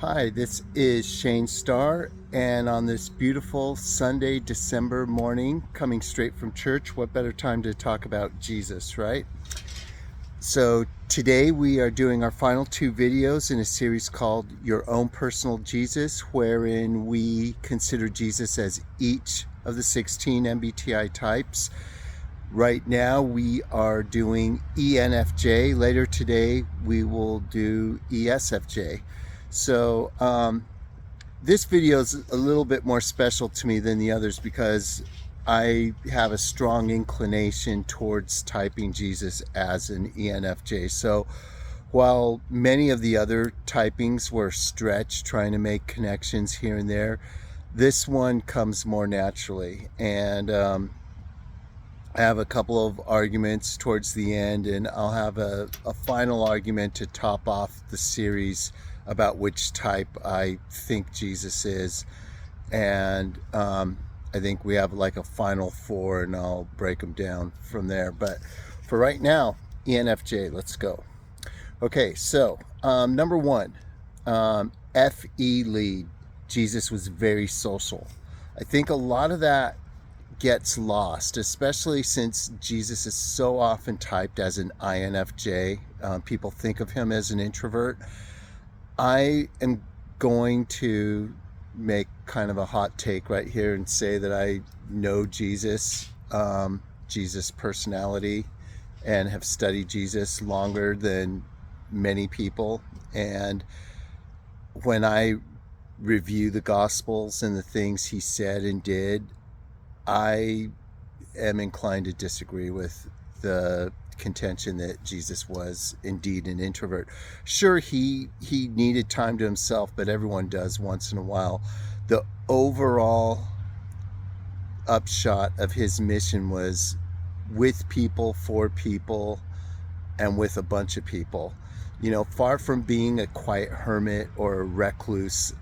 Hi, this is Shane Starr, and on this beautiful Sunday, December morning, coming straight from church, what better time to talk about Jesus, right? So, today we are doing our final two videos in a series called Your Own Personal Jesus, wherein we consider Jesus as each of the 16 MBTI types. Right now, we are doing ENFJ. Later today, we will do ESFJ. So, this video is a little bit more special to me than the others because I have a strong inclination towards typing Jesus as an ENFJ. So while many of the other typings were stretched, trying to make connections here and there, this one comes more naturally. And I have a couple of arguments towards the end, and I'll have a final argument to top off the series about which type I think Jesus is. And I think we have like a final four, and I'll break them down from there. But for right now, ENFJ, let's go. Okay, so number one, FE lead. Jesus was very social. I think a lot of that gets lost, especially since Jesus is so often typed as an INFJ. People think of him as an introvert. I am going to make kind of a hot take right here and say that I know Jesus, Jesus' personality, and have studied Jesus longer than many people. And when I review the Gospels and the things he said and did, I am inclined to disagree with the contention that Jesus was indeed an introvert. Sure, he needed time to himself, but everyone does once in a while. The overall upshot of his mission was with people, for people, and with a bunch of people. You know, far from being a quiet hermit or a recluse,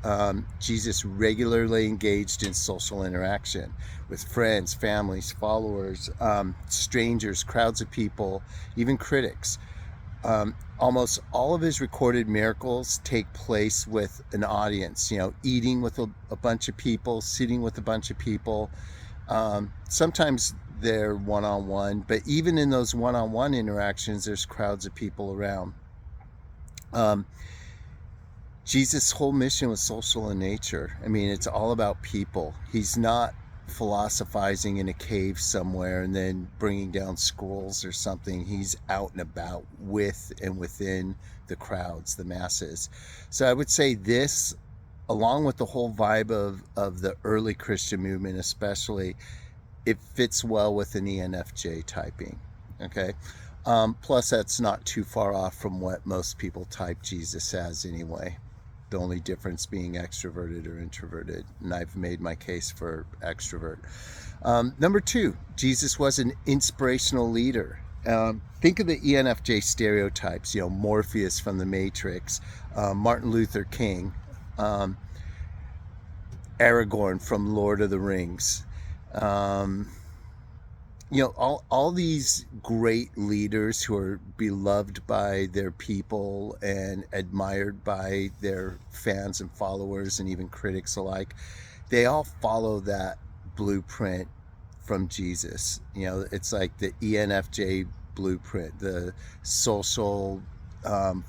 Jesus regularly engaged in social interaction with friends, families, followers, strangers, crowds of people, even critics. Almost all of his recorded miracles take place with an audience, you know, eating with a bunch of people, sitting with a bunch of people. Sometimes they're one-on-one, but even in those one-on-one interactions, there's crowds of people around. Jesus' whole mission was social in nature. I mean, it's all about people. He's not philosophizing in a cave somewhere and then bringing down scrolls or something. He's out and about with and within the crowds, the masses. So I would say this, along with the whole vibe of the early Christian movement especially, it fits well with an ENFJ typing. Okay. Plus, that's not too far off from what most people type Jesus as anyway. The only difference being extroverted or introverted. And I've made my case for extrovert. Number two, Jesus was an inspirational leader. Think of the ENFJ stereotypes, you know, Morpheus from the Matrix, Martin Luther King, Aragorn from Lord of the Rings. You know, all these great leaders who are beloved by their people and admired by their fans and followers and even critics alike, they all follow that blueprint from Jesus. You know, it's like the ENFJ blueprint, the social, you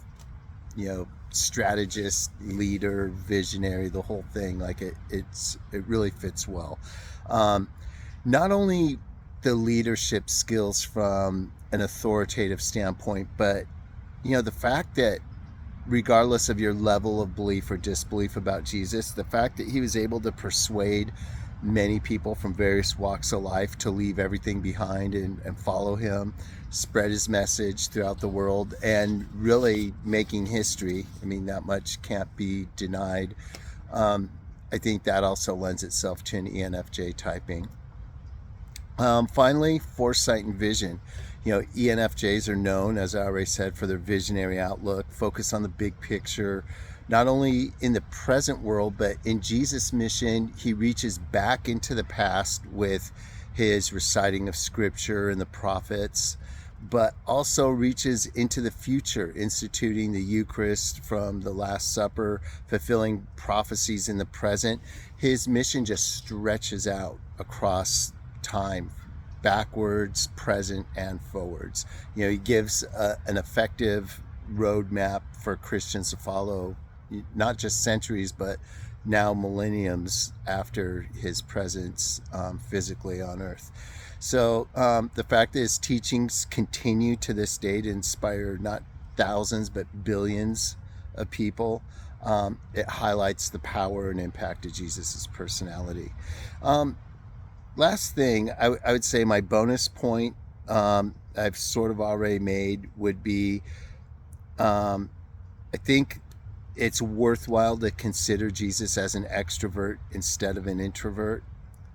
know, strategist, leader, visionary, the whole thing. Like it really fits well. Not only the leadership skills from an authoritative standpoint, but you know, the fact that regardless of your level of belief or disbelief about Jesus, the fact that he was able to persuade many people from various walks of life to leave everything behind and follow him, spread his message throughout the world, and really making history. I mean, that much can't be denied. I think that also lends itself to an ENFJ typing. Finally, foresight and vision. You know, ENFJs are known, as I already said, for their visionary outlook, focus on the big picture, not only in the present world, but in Jesus' mission, he reaches back into the past with his reciting of scripture and the prophets, but also reaches into the future, instituting the Eucharist from the Last Supper, fulfilling prophecies in the present. His mission just stretches out across time, backwards, present, and forwards. He gives an effective roadmap for Christians to follow, not just centuries, but now millenniums after his presence physically on earth. So the fact that his teachings continue to this day to inspire not thousands but billions of people, it highlights the power and impact of Jesus's personality. Last thing, I would say my bonus point I've sort of already made would be, I think it's worthwhile to consider Jesus as an extrovert instead of an introvert.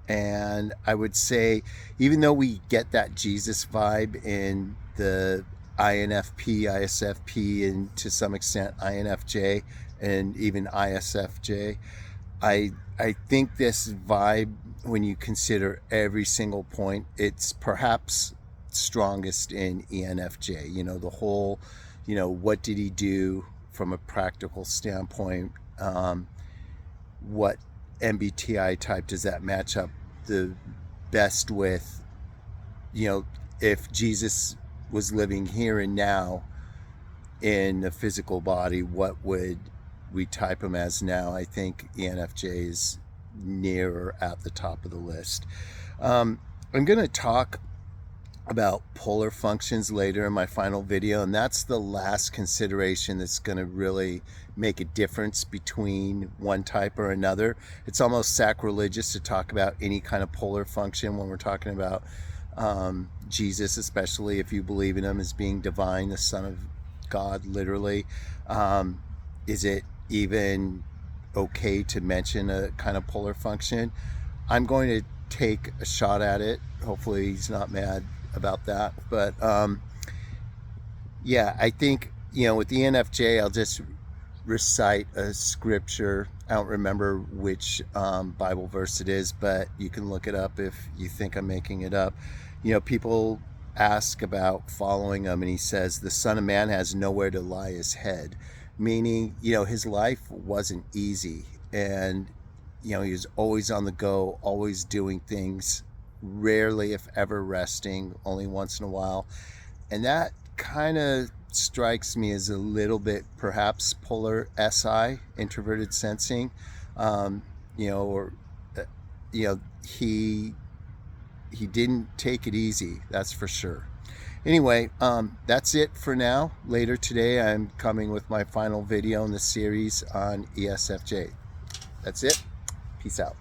And I would say, even though we get that Jesus vibe in the INFP, ISFP, and to some extent INFJ and even ISFJ, I think this vibe, when you consider every single point, it's perhaps strongest in ENFJ. The whole, what did he do from a practical standpoint? What MBTI type does that match up the best with? If Jesus was living here and now in a physical body, what would we type him as now? I think ENFJ is near at the top of the list. I'm going to talk about polar functions later in my final video, and that's the last consideration that's going to really make a difference between one type or another. It's almost sacrilegious to talk about any kind of polar function when we're talking about Jesus, especially if you believe in him as being divine, the Son of God, literally. Is it even okay to mention a kind of polar function? I'm going to take a shot at it. Hopefully he's not mad about that, but yeah, I think with the ENFJ, I'll just recite a scripture. I don't remember which Bible verse it is, but you can look it up if you think I'm making it up. People ask about following him, and he says the Son of Man has nowhere to lie his head, meaning his life wasn't easy, and he was always on the go, always doing things, rarely if ever resting, only once in a while. And that kind of strikes me as a little bit perhaps polar SI, introverted sensing. He didn't take it easy, that's for sure. Anyway, that's it for now. Later today I'm coming with my final video in the series on ESFJ. That's it. Peace out.